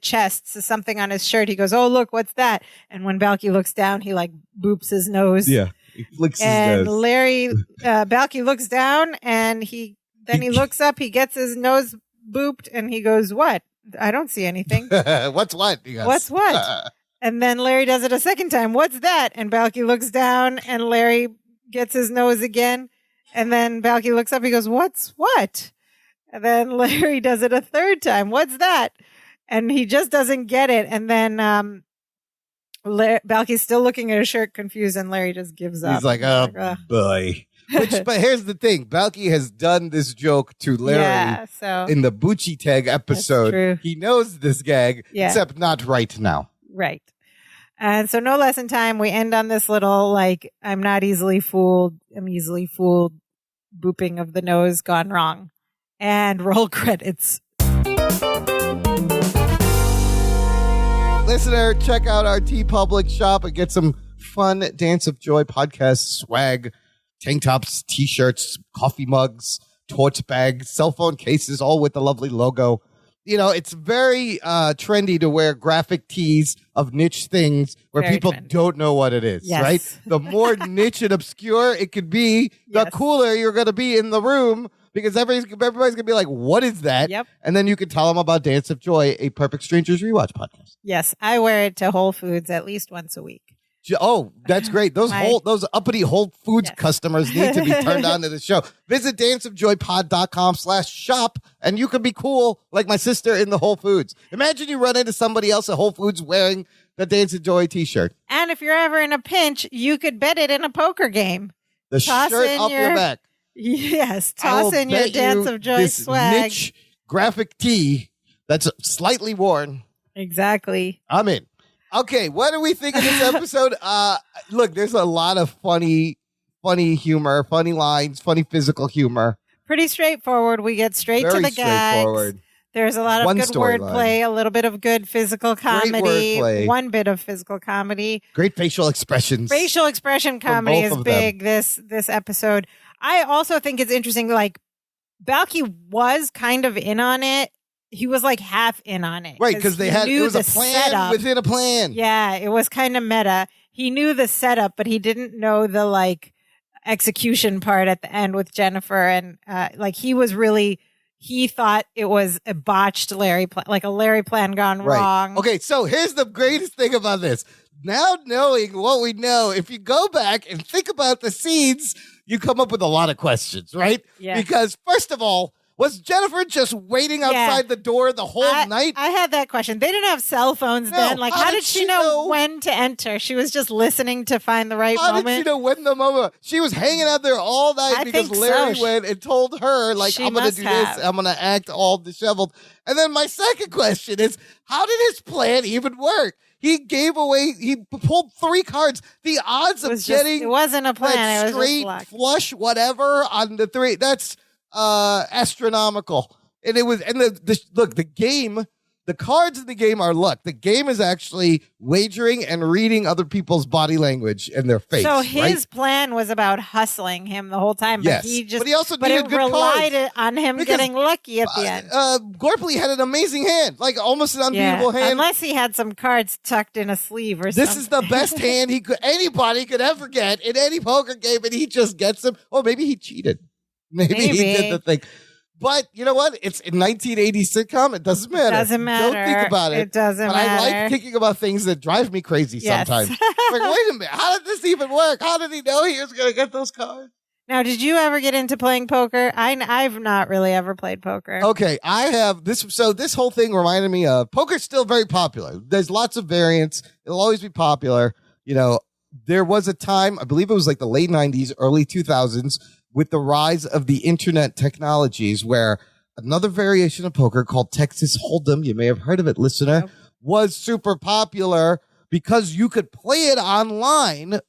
chest, to something on his shirt. He goes, oh, look, what's that? And when Balky looks down, he like boops his nose. Yeah. He flicks his nose. And Balky looks down and he looks up, he gets his nose booped and he goes, what? I don't see anything. What's what? He goes, what's what? And then Larry does it a second time. What's that? And Balky looks down and Larry gets his nose again. And then Balky looks up, he goes, what's what? And then Larry does it a third time. What's that? And he just doesn't get it. And then Balky's still looking at his shirt confused and Larry just gives up. He's like, oh, boy. But here's the thing. Balky has done this joke to Larry in the Bucci Tag episode. True. He knows this gag, except not right now. Right. And so no lesson time. We end on this little, like, I'm not easily fooled. I'm easily fooled. Booping of the nose gone wrong. And roll credits. Listener, check out our TeePublic shop and get some fun Dance of Joy podcast swag, tank tops, t-shirts, coffee mugs, tote bags, cell phone cases, all with the lovely logo. You know, it's very trendy to wear graphic tees of niche things where Very people trendy. don't know what it is, right? The more niche and obscure it could be, the cooler you're going to be in the room. Because everybody's going to be like, what is that? Yep. And then you can tell them about Dance of Joy, a Perfect Strangers rewatch podcast. Yes, I wear it to Whole Foods at least once a week. Oh, that's great. Those uppity Whole Foods customers need to be turned on to the show. Visit danceofjoypod.com/shop and you can be cool like my sister in the Whole Foods. Imagine you run into somebody else at Whole Foods wearing the Dance of Joy t-shirt. And if you're ever in a pinch, you could bet it in a poker game. The Toss shirt in up your back. Yes, toss in your Dance of Joy this swag. niche graphic tee that's slightly worn. Exactly. I'm in. Okay, what do we think of this episode? Look, there's a lot of funny humor, funny lines, funny physical humor. Pretty straightforward. We get straight to the gags. There's a lot of good wordplay, a little bit of good physical comedy, one bit of physical comedy. Great facial expressions. Facial expression comedy is big this episode. I also think it's interesting, like, Balky was kind of in on it. He was like half in on it. Right, because it was a plan within a plan. Yeah, it was kind of meta. He knew the setup, but he didn't know the, like, execution part at the end with Jennifer. And, like, he thought it was a botched Larry plan, like a Larry plan gone wrong. Okay, so here's the greatest thing about this. Now knowing what we know, if you go back and think about the scenes, you come up with a lot of questions, right? Yeah. Because first of all, was Jennifer just waiting outside the door the whole night? I had that question. They didn't have cell phones then. Like, how did she know when to enter? She was just listening to find the right moment. How did she know when the moment? She was hanging out there all night because Larry went and told her, like, I'm going to do this. I'm going to act all disheveled. And then my second question is, how did his plan even work? He pulled 3 cards. The odds of getting it wasn't a plan. It was straight flush, whatever, on the 3, that's astronomical. And it was, and the game, the cards in the game are luck. The game is actually wagering and reading other people's body language and their face. So his plan was about hustling him the whole time. But but he also needed good relied cards. on him getting lucky at the end. Gorpley had an amazing hand, like almost an unbeatable hand. Unless he had some cards tucked in a sleeve or something. This is the best hand anybody could ever get in any poker game, and he just gets them. Oh, maybe he cheated. Maybe he did the thing. But you know what? It's in 1980s sitcom. It doesn't matter. It doesn't matter. Don't think about it. It doesn't matter. But I like thinking about things that drive me crazy sometimes. Like, wait a minute. How did this even work? How did he know he was going to get those cards? Now, did you ever get into playing poker? I've not really ever played poker. Okay, I have this. So this whole thing reminded me of poker's still very popular. There's lots of variants. It'll always be popular. You know, there was a time, I believe it was like the late 90s, early 2000s, with the rise of the internet technologies, where another variation of poker called Texas Hold'em, you may have heard of it, listener, was super popular because you could play it online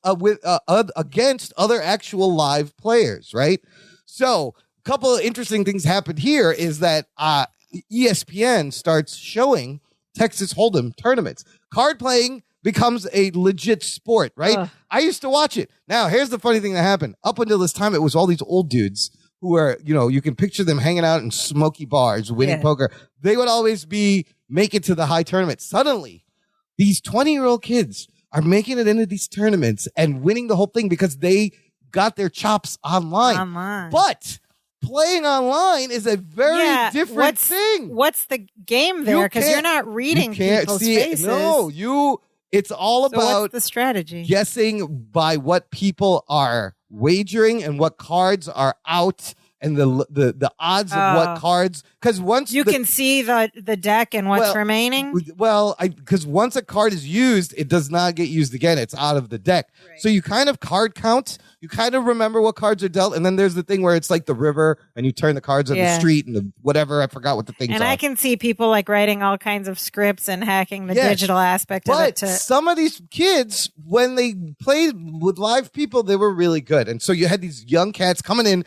against other actual live players, right? So a couple of interesting things happened here is that ESPN starts showing Texas Hold'em tournaments. Card playing becomes a legit sport, right? I used to watch it. Now, here's the funny thing that happened. Up until this time, it was all these old dudes who were, you know, you can picture them hanging out in smoky bars, winning poker. They would always make it to the high tournament. Suddenly, these 20-year-old kids are making it into these tournaments and winning the whole thing because they got their chops online. But playing online is a very different thing. What's the game there? Because you're not reading people's faces. It's all about what's the strategy? Guessing by what people are wagering and what cards are out and the odds of what cards, because once you can see the deck and what's remaining. Well, because once a card is used, it does not get used again. It's out of the deck. Right. So you kind of card count. You kind of remember what cards are dealt, and then there's the thing where it's like the river, and you turn the cards on the street and the whatever. I forgot what the things are. And I can see people like writing all kinds of scripts and hacking the digital aspect of it. But some of these kids, when they played with live people, they were really good. And so you had these young cats coming in,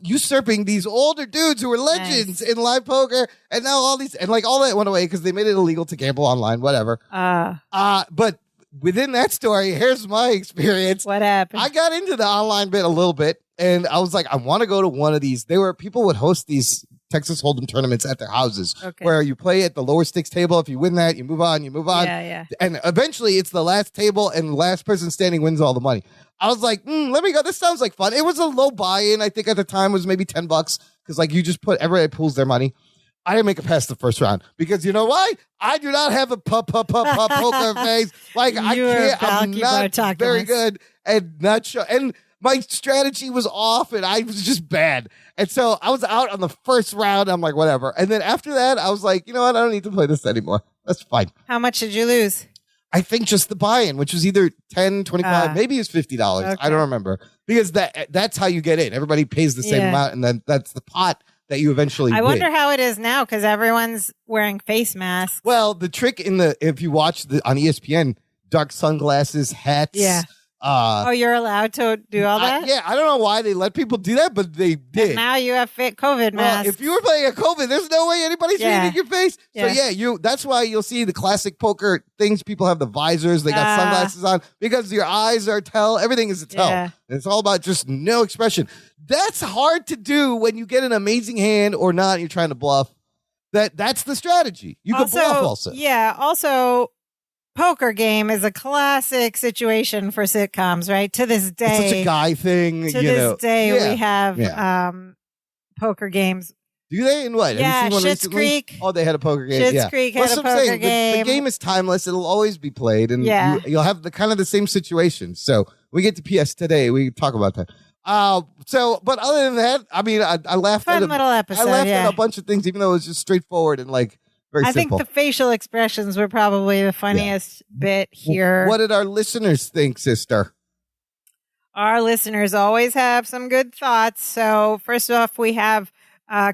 usurping these older dudes who were legends in live poker, and now all that went away because they made it illegal to gamble online, whatever. But within that story, here's my experience. What happened? I got into the online bit a little bit, and I was like, I want to go to one of these. People would host these Texas Hold'em tournaments at their houses where you play at the lower stakes table. If you win that, you move on. Yeah. And eventually it's the last table, and the last person standing wins all the money. I was like, let me go. This sounds like fun. It was a low buy-in. I think at the time it was maybe $10 because like you just everybody pools their money. I didn't make it past the first round because you know why? I do not have a poker face. Like I can't. I'm not very good and not sure. And my strategy was off, and I was just bad. And so I was out on the first round. I'm like, whatever. And then after that, I was like, you know what? I don't need to play this anymore. That's fine. How much did you lose? I think just the buy-in, which was either $10, $25, maybe it was $50. Okay. I don't remember. Because that's how you get in. Everybody pays the same amount, and then that's the pot that you eventually win. Wonder how it is now, because everyone's wearing face masks. Well, the trick if you watch on ESPN, dark sunglasses, hats. Yeah. You're allowed to do all that? I don't know why they let people do that, but they did. And now you have COVID masks. If you were playing a COVID, there's no way anybody's reading your face. Yeah. So that's why you'll see the classic poker things. People have the visors, they got sunglasses on because your eyes are everything is a tell. Yeah. And it's all about just no expression. That's hard to do when you get an amazing hand or not, and you're trying to bluff. That's the strategy. You can bluff also. Yeah. Also, poker game is a classic situation for sitcoms, right? To this day. It's such a guy thing. To this day, we have poker games. Do they? In what? Yeah, have you seen one Schitt's Creek. Oh, they had a poker game. Schitt's Creek had a poker game. The game is timeless. It'll always be played. And you'll have the kind of the same situation. So we get to PS today. We talk about that. But other than that, I mean, I laughed at little episode. I laughed at a bunch of things, even though it was just straightforward and like very simple. I think the facial expressions were probably the funniest bit here. What did our listeners think, sister? Our listeners always have some good thoughts. So first off, we have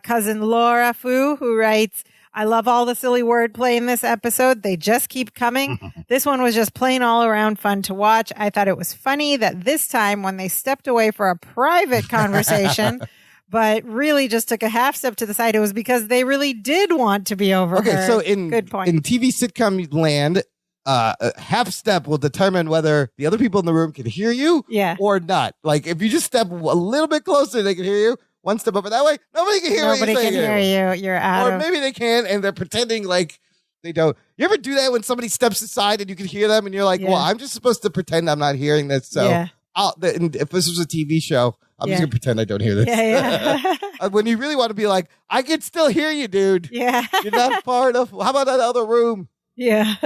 cousin Laura Fu, who writes, I love all the silly wordplay in this episode. They just keep coming. This one was just plain all around fun to watch. I thought it was funny that this time when they stepped away for a private conversation, but really just took a half step to the side, it was because they really did want to be overheard. So good point. In TV sitcom land, a half step will determine whether the other people in the room can hear you or not. Like if you just step a little bit closer, they can hear you. One step over that way, nobody can hear Nobody can hear you. You're out. Or maybe they can, and they're pretending like they don't. You ever do that when somebody steps aside and you can hear them, and you're like, "Well, I'm just supposed to pretend I'm not hearing this." So, if this was a TV show, I'm just gonna pretend I don't hear this. When you really want to be like, "I can still hear you, dude." Yeah, you're not far enough. How about that other room? Yeah.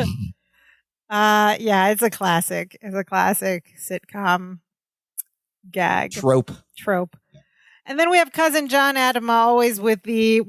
It's a classic. It's a classic sitcom gag trope. And then we have cousin John Adama always with the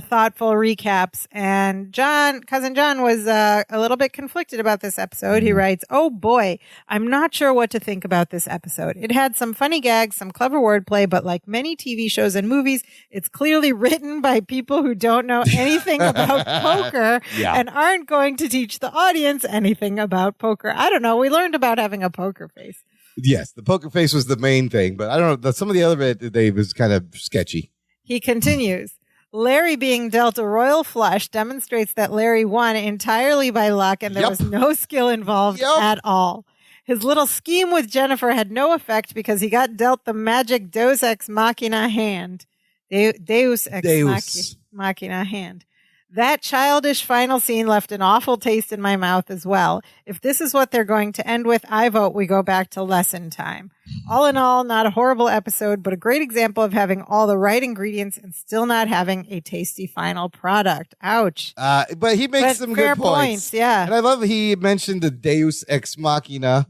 thoughtful recaps. And cousin John was a little bit conflicted about this episode. He writes, "Oh boy, I'm not sure what to think about this episode. It had some funny gags, some clever wordplay, but like many TV shows and movies, it's clearly written by people who don't know anything about poker and aren't going to teach the audience anything about poker." I don't know. We learned about having a poker face. Yes, the poker face was the main thing, but I don't know. Some of the other bit they was kind of sketchy. He continues, Larry being dealt a royal flush demonstrates that Larry won entirely by luck and there was no skill involved at all. His little scheme with Jennifer had no effect because he got dealt the magic Deus Ex Machina hand. Deus Ex Machina hand. That childish final scene left an awful taste in my mouth as well. If this is what they're going to end with, I vote we go back to lesson time. All in all, not a horrible episode, but a great example of having all the right ingredients and still not having a tasty final product. Ouch. But he makes some good points. Yeah. And I love he mentioned the Deus Ex Machina,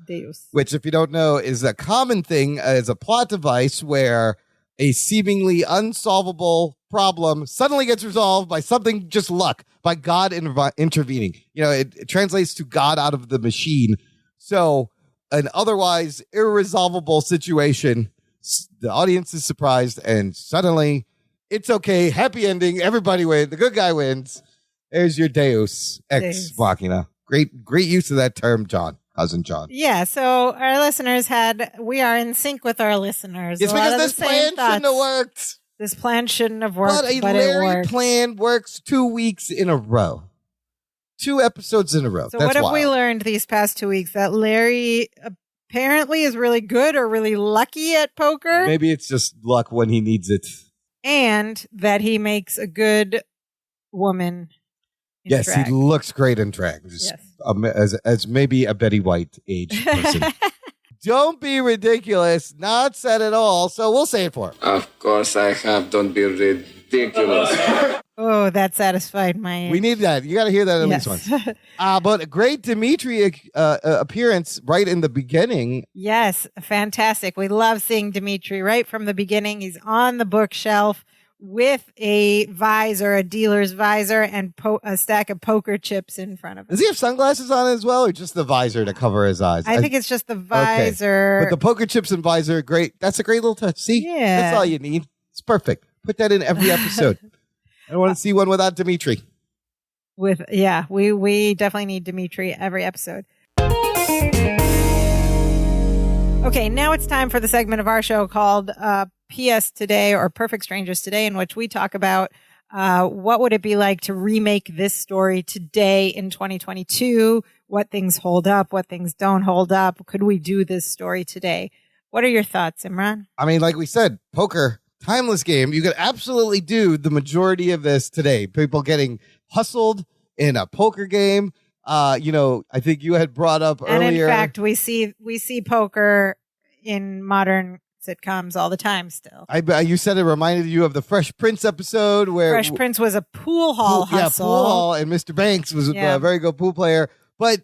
which if you don't know is a common thing as a plot device where a seemingly unsolvable problem suddenly gets resolved by something just luck, by God intervening. It translates to God out of the machine. So an otherwise irresolvable situation, the audience is surprised, and suddenly it's okay. Happy ending. Everybody wins. The good guy wins. There's your Deus Ex Machina. Great use of that term, John. Cousin John. Yeah, so our listeners we are in sync with our listeners. It's because this plan shouldn't have worked. This plan shouldn't have worked, but Larry it worked. Plan works 2 weeks in a row. 2 episodes in a row. So what have we learned these past 2 weeks? That Larry apparently is really good or really lucky at poker. Maybe it's just luck when he needs it. And that he makes a good woman. Yes, drag. He looks great in drag. As maybe a Betty White age person. Don't be ridiculous. Not said at all. So we'll say it for him. Of course I have. Don't be ridiculous. Oh, that satisfied my... We need that. You got to hear that at least once. But a great Dimitri appearance right in the beginning. Yes, fantastic. We love seeing Dimitri right from the beginning. He's on the bookshelf with a visor, a dealer's visor, and a stack of poker chips in front of him. Does he have sunglasses on as well, or just the visor to cover his eyes? I think it's just the visor. Okay. But the poker chips and visor, great. That's a great little touch. See? Yeah. That's all you need. It's perfect. Put that in every episode. I don't want to see one without Dimitri. We definitely need Dimitri every episode. Okay, now it's time for the segment of our show called PS Today, or Perfect Strangers Today, in which we talk about what would it be like to remake this story today in 2022, what things hold up, what things don't hold up. Could we do this story today? What are your thoughts, Imran? I mean, like we said, poker, timeless game. You could absolutely do the majority of this today. People getting hustled in a poker game. I think you had brought up earlier. And in fact, we see poker in modern sitcoms all the time still. You said it reminded you of the Fresh Prince episode where Fresh Prince was a pool hall hustle. Yeah, pool hall, and Mr. Banks was a very good pool player. But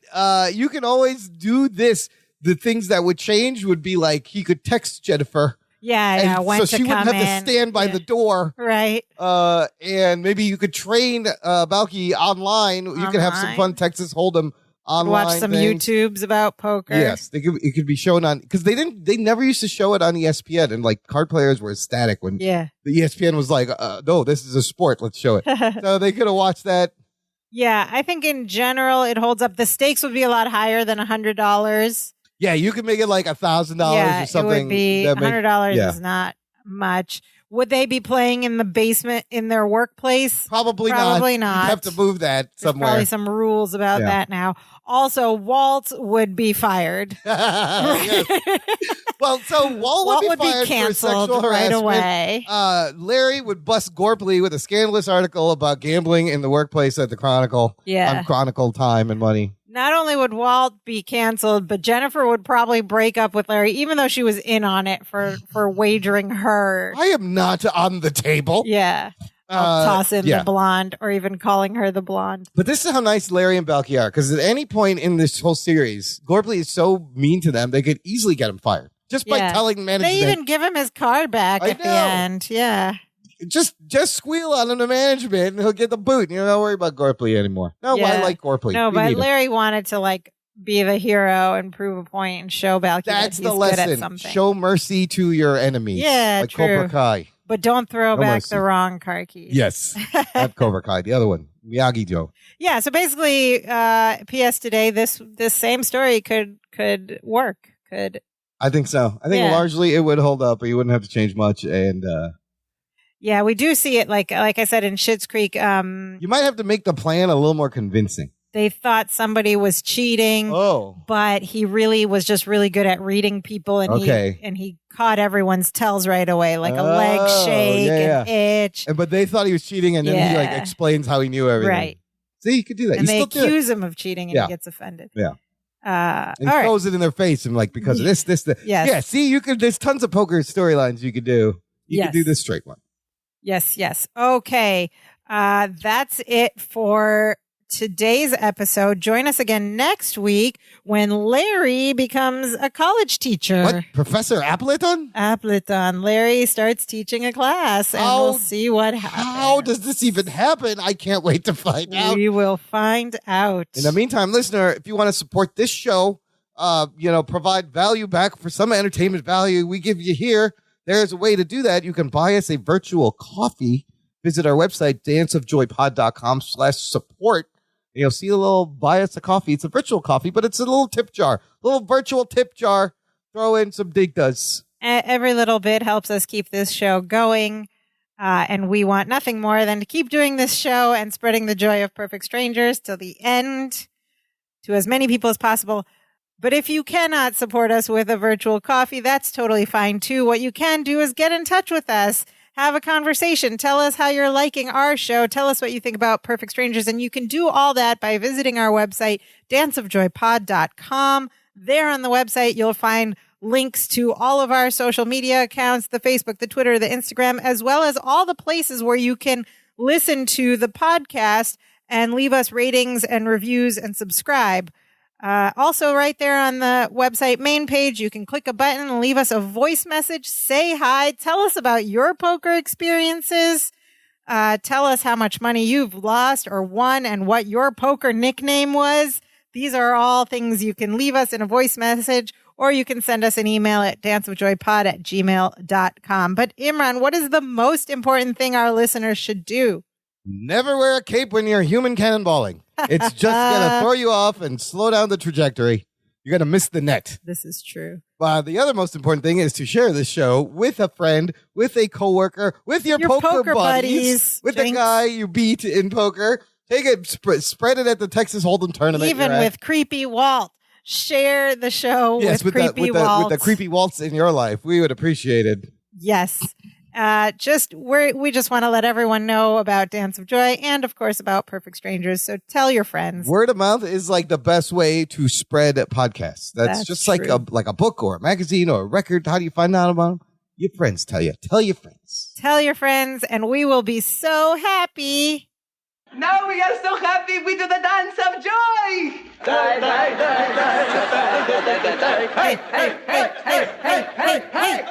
you can always do this. The things that would change would be like he could text Jennifer. Yeah, so she wouldn't have to stand by the door. Right. And maybe you could train Balky online. You could have some fun Texas Hold'em online. Watch some things. YouTubes about poker. Yes, it could be shown on, because they never used to show it on ESPN, and like card players were ecstatic when the ESPN was like, no, this is a sport, let's show it. So they could have watched that. Yeah, I think in general it holds up. The stakes would be a lot higher than $100. Yeah, you could make it like $1,000 or something. It would be $100 is not much. Would they be playing in the basement in their workplace? Probably not. You'd have to move that somewhere. There's probably some rules about that now. Also, Walt would be fired. Well, so Walt would be fired canceled for sexual harassment. Right away. Larry would bust Gorpley with a scandalous article about gambling in the workplace at the Chronicle. Yeah. On Chronicle time and money. Not only would Walt be canceled, but Jennifer would probably break up with Larry, even though she was in on it for wagering her. I am not on the table. Yeah. I'll toss in the blonde, or even calling her the blonde. But this is how nice Larry and Balky are, because at any point in this whole series, Gorpley is so mean to them, they could easily get him fired. Just by telling management. They even give him his card back at the end. Yeah. Just squeal on him to management and he'll get the boot. You don't worry about Gorpley anymore. No, I like Gorpley. No, but Larry wanted to be the hero and prove a point and show Balky that he's the lesson. Good at something. Show mercy to your enemies. Yeah, like true. Cobra Kai. But don't throw back the wrong car keys. Yes. Not Cobra Kai. The other one. Miyagi-Do. Yeah, so basically, PS Today, this same story could work. I think so. I think largely it would hold up, but you wouldn't have to change much. And yeah, we do see it like I said in Schitt's Creek. You might have to make the plan a little more convincing. They thought somebody was cheating, but he really was just really good at reading people, and he caught everyone's tells right away, like a leg shake, an itch. But they thought he was cheating, and then he explains how he knew everything. Right. See, he could do that. And they accuse him of cheating, and he gets offended. Yeah. And he throws it in their face and because of this. Yes. Yeah, see, there's tons of poker storylines you could do. You could do this straight one. Yes. Okay. That's it for today's episode. Join us again next week when Larry becomes a college teacher. What? Professor Appleton? Appleton. Larry starts teaching a class, and we'll see what happens. How does this even happen? I can't wait to find out. We will find out. In the meantime, listener, if you want to support this show, provide value back for some entertainment value we give you here, there's a way to do that. You can buy us a virtual coffee. Visit our website, danceofjoypod.com/support. And you'll see a little buy us a coffee. It's a virtual coffee, but it's a little tip jar, little virtual tip jar. Throw in some digdas. Every little bit helps us keep this show going. And we want nothing more than to keep doing this show and spreading the joy of Perfect Strangers till the end to as many people as possible. But if you cannot support us with a virtual coffee, that's totally fine too. What you can do is get in touch with us. Have a conversation. Tell us how you're liking our show. Tell us what you think about Perfect Strangers. And you can do all that by visiting our website, danceofjoypod.com. There on the website, you'll find links to all of our social media accounts, the Facebook, the Twitter, the Instagram, as well as all the places where you can listen to the podcast and leave us ratings and reviews and subscribe. Also, right there on the website main page, you can click a button and leave us a voice message. Say hi. Tell us about your poker experiences. Tell us how much money you've lost or won and what your poker nickname was. These are all things you can leave us in a voice message, or you can send us an email at danceofjoypod@gmail.com. But Imran, what is the most important thing our listeners should do? Never wear a cape when you're human cannonballing. It's just going to throw you off and slow down the trajectory. You're going to miss the net. This is true. The other most important thing is to share this show with a friend, with a coworker, with your poker buddies, with the guy you beat in poker. Take it, spread it at the Texas Hold'em tournament. Even with Creepy Walt. Share the show with Creepy Walt. With the creepy Waltz in your life. We would appreciate it. Yes. We just want to let everyone know about Dance of Joy and, of course, about Perfect Strangers. So tell your friends. Word of mouth is like the best way to spread podcasts. That's just true. like a book or a magazine or a record. How do you find out about them? Your friends tell you. Tell your friends. Tell your friends, and we will be so happy. Now we are so happy we do the dance of joy. Die, die, die, die, die, die, die, die, die. Hey, hey, hey, hey, hey, hey, hey.